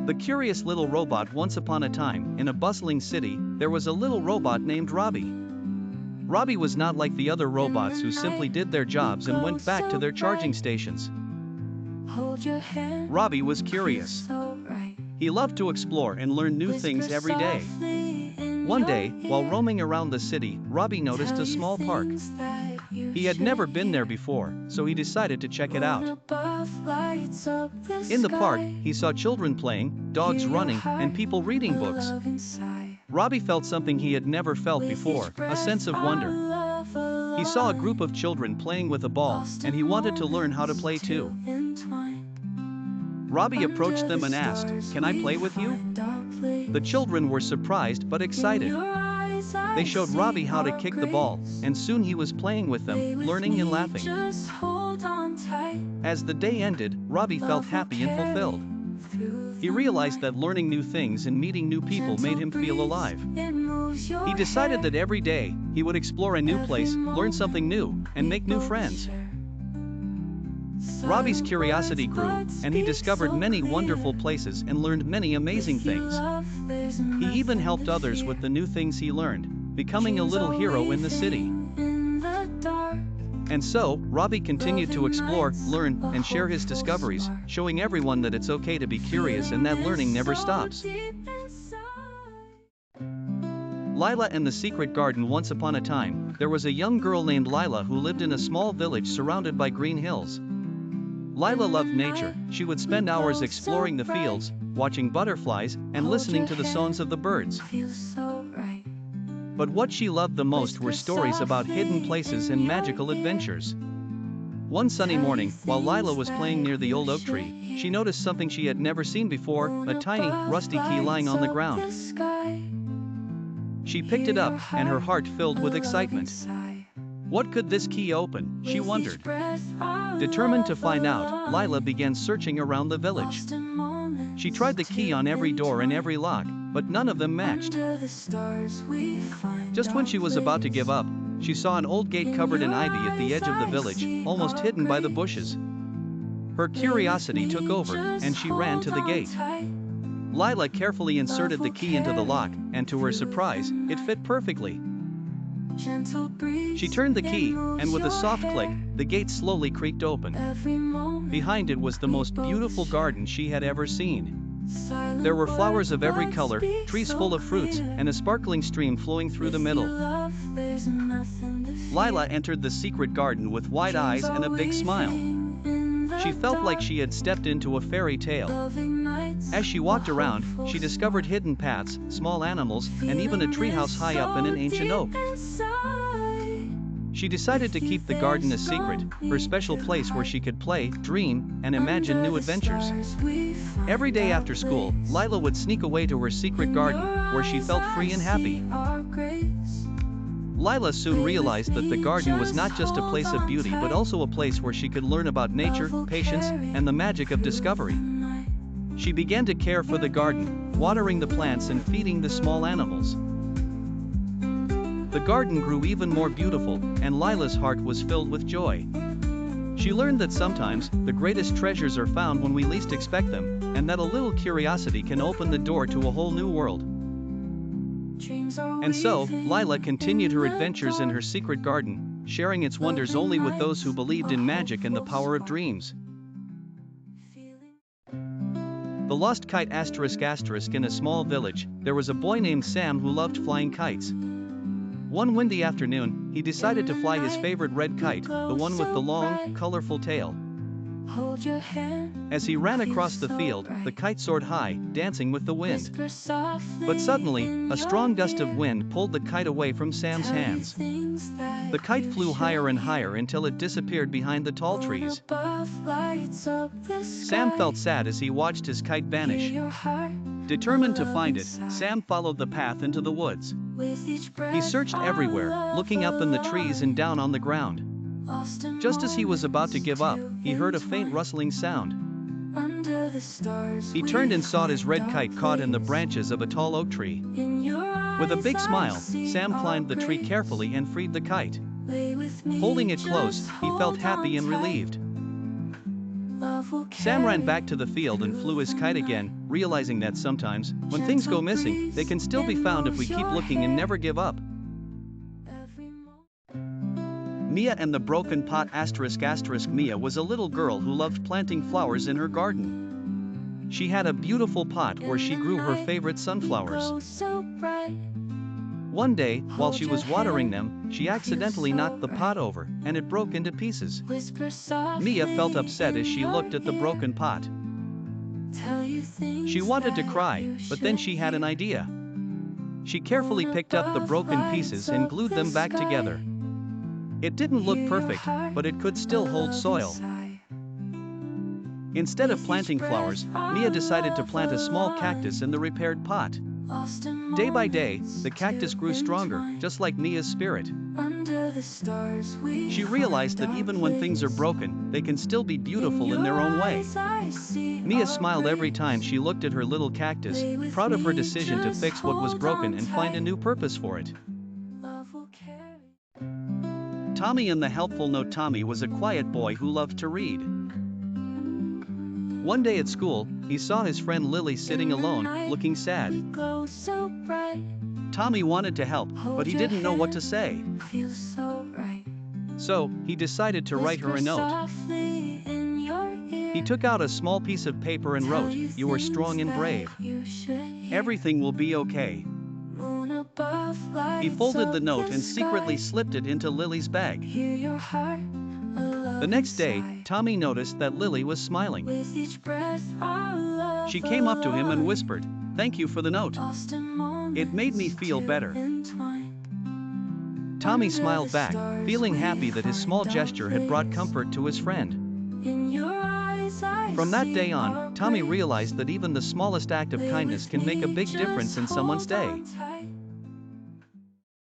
The curious little robot. Once upon a time, in a bustling city, there was a little robot named Robbie. Robbie was not like the other robots who simply did their jobs and went back to their charging stations. Robbie was curious. He loved to explore and learn new things every day. One day, while roaming around the city, Robbie noticed a small park. He had never been there before, so he decided to check it out. In the park, he saw children playing, dogs running, and people reading books. Robbie felt something he had never felt before, a sense of wonder. He saw a group of children playing with a ball, and he wanted to learn how to play too. Robbie approached them and asked, "Can I play with you?" The children were surprised but excited. They showed Robbie how to kick the ball, and soon he was playing with them, learning and laughing. As the day ended, Robbie felt happy and fulfilled. He realized that learning new things and meeting new people made him feel alive. He decided that every day, he would explore a new place, learn something new, and make new friends. Robbie's curiosity grew, and he discovered many wonderful places and learned many amazing things. He even helped others with the new things he learned, becoming a little hero in the city. And so, Robbie continued to explore, learn, and share his discoveries, showing everyone that it's okay to be curious and that learning never stops. Lila and the Secret Garden. Once upon a time, there was a young girl named Lila who lived in a small village surrounded by green hills. Lila loved nature. She would spend hours exploring the fields, watching butterflies, and listening to the songs of the birds. But what she loved the most were stories about hidden places and magical adventures. One sunny morning, while Lila was playing near the old oak tree, she noticed something she had never seen before, a tiny, rusty key lying on the ground. She picked it up, and her heart filled with excitement. What could this key open, she wondered. Determined to find out, Lila began searching around the village. She tried the key on every door and every lock, but none of them matched. Just when she was about to give up, she saw an old gate covered in ivy at the edge of the village, almost hidden by the bushes. Her curiosity took over, and she ran to the gate. Lila carefully inserted the key into the lock, and to her surprise, it fit perfectly. She turned the key, and with a soft click, the gate slowly creaked open. Behind it was the most beautiful garden she had ever seen. There were flowers of every color, trees full of fruits, and a sparkling stream flowing through the middle. Lila entered the secret garden with wide eyes and a big smile. She felt like she had stepped into a fairy tale. As she walked around, she discovered hidden paths, small animals, and even a treehouse high up in an ancient oak. She decided to keep the garden a secret, her special place where she could play, dream, and imagine new adventures. Every day after school, Lila would sneak away to her secret garden, where she felt free and happy. Lila soon realized that the garden was not just a place of beauty but also a place where she could learn about nature, patience, and the magic of discovery. She began to care for the garden, watering the plants and feeding the small animals. The garden grew even more beautiful, and Lila's heart was filled with joy. She learned that sometimes, the greatest treasures are found when we least expect them, and that a little curiosity can open the door to a whole new world. And so, Lila continued her adventures in her secret garden, sharing its wonders only with those who believed in magic and the power of dreams. The Lost Kite. In a small village, there was a boy named Sam who loved flying kites. One windy afternoon, he decided to fly his favorite red kite, the one with the long, colorful tail. As he ran across the field, the kite soared high, dancing with the wind. But suddenly, a strong gust of wind pulled the kite away from Sam's hands. The kite flew higher and higher until it disappeared behind the tall trees. Sam felt sad as he watched his kite vanish. Determined to find it, Sam followed the path into the woods. He searched everywhere, looking up in the trees and down on the ground. Just as he was about to give up, he heard a faint rustling sound. He turned and saw his red kite caught in the branches of a tall oak tree. With a big smile, Sam climbed the tree carefully and freed the kite. Holding it close, he felt happy and relieved. Sam ran back to the field and flew his kite again, realizing that sometimes, when things go missing, they can still be found if we keep looking and never give up. Mia and the Broken Pot ***. Mia was a little girl who loved planting flowers in her garden. She had a beautiful pot where she grew her favorite sunflowers. One day, while she was watering them, she accidentally knocked the pot over, and it broke into pieces. Mia felt upset as she looked at the broken pot. She wanted to cry, but then she had an idea. She carefully picked up the broken pieces and glued them back together. It didn't look perfect, but it could still hold soil. Instead of planting flowers, Mia decided to plant a small cactus in the repaired pot. Day by day, the cactus grew stronger, just like Mia's spirit. She realized that even when things are broken, they can still be beautiful in their own way. Mia smiled every time she looked at her little cactus, proud of her decision to fix what was broken and find a new purpose for it. Tommy and the Helpful Note. Tommy was a quiet boy who loved to read. One day at school, he saw his friend Lily sitting alone, looking sad. Tommy wanted to help, but he didn't know what to say. So, he decided to write her a note. He took out a small piece of paper and wrote, "You are strong and brave. Everything will be okay." He folded the note and secretly slipped it into Lily's bag. The next day, Tommy noticed that Lily was smiling. She came up to him and whispered, "Thank you for the note. It made me feel better." Tommy smiled back, feeling happy that his small gesture had brought comfort to his friend. From that day on, Tommy realized that even the smallest act of kindness can make a big difference in someone's day.